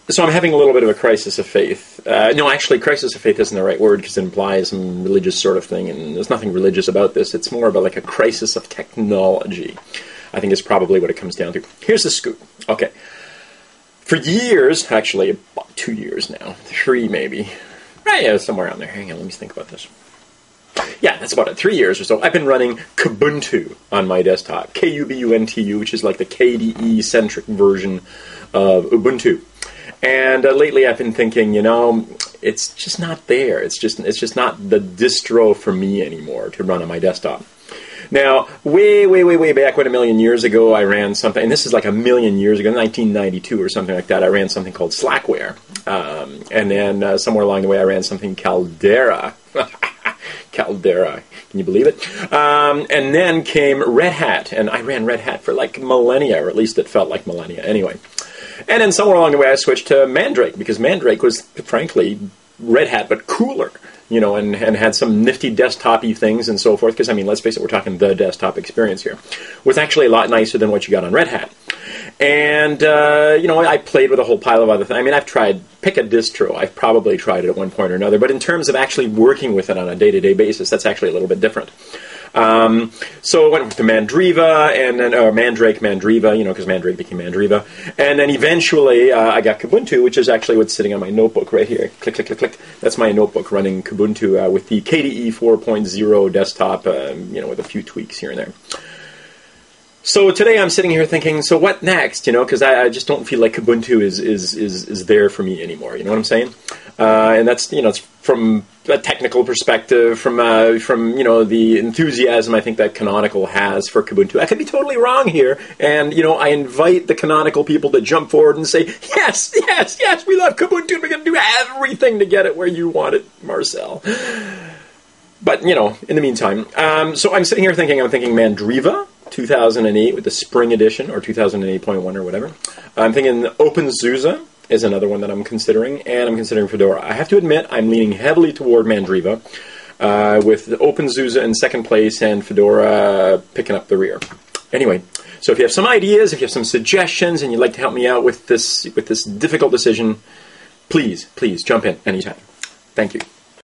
So I'm having a little bit of a crisis of faith. No, actually, crisis of faith isn't the right word because it implies some religious sort of thing, and there's nothing religious about this. It's more about like a crisis of technology, I think is probably what it comes down to. Here's the scoop. Okay. For years, actually about 2 years now, 3 maybe. Right, yeah, somewhere around there. Hang on, let me think about this. Yeah, that's about it. 3 years or so. I've been running Kubuntu on my desktop. Kubuntu, which is like the KDE-centric version of Ubuntu. And lately I've been thinking, you know, it's just not there. It's just not the distro for me anymore to run on my desktop. Now, way back when, a million years ago, I ran something, and this is like a million years ago, 1992 or something like that, I ran something called Slackware. And then somewhere along the way I ran something Caldera. Caldera, can you believe it? And then came Red Hat, and I ran Red Hat for like millennia, or at least it felt like millennia anyway. And then somewhere along the way I switched to Mandrake, because Mandrake was, frankly, Red Hat, but cooler, you know, and had some nifty desktop-y things and so forth, because, I mean, let's face it, we're talking the desktop experience here. Was actually a lot nicer than what you got on Red Hat. And, you know, I played with a whole pile of other things. I mean, I've tried, pick a distro, I've probably tried it at one point or another, but in terms of actually working with it on a day-to-day basis, that's actually a little bit different. So I went to Mandriva, and then Mandrake, Mandriva, you know, because Mandrake became Mandriva. And then eventually I got Kubuntu, which is actually what's sitting on my notebook right here. Click, click, click, click. That's my notebook running Kubuntu with the KDE 4.0 desktop, you know, with a few tweaks here and there. So today I'm sitting here thinking, so what next? You know, because I just don't feel like Kubuntu is there for me anymore. You know what I'm saying? And that's, you know, it's from a technical perspective, from you know, the enthusiasm I think that Canonical has for Kubuntu. I could be totally wrong here, and you know, I invite the Canonical people to jump forward and say, yes, yes, yes, we love Kubuntu. We're going to do everything to get it where you want it, Marcel. But you know, in the meantime, so I'm sitting here thinking, Mandriva 2008 with the Spring Edition, or 2008.1 or whatever. I'm thinking OpenSUSE is another one that I'm considering, and I'm considering Fedora. I have to admit, I'm leaning heavily toward Mandriva, with OpenSUSE in second place and Fedora picking up the rear. Anyway, so if you have some ideas, if you have some suggestions, and you'd like to help me out with this difficult decision, please jump in anytime. Thank you.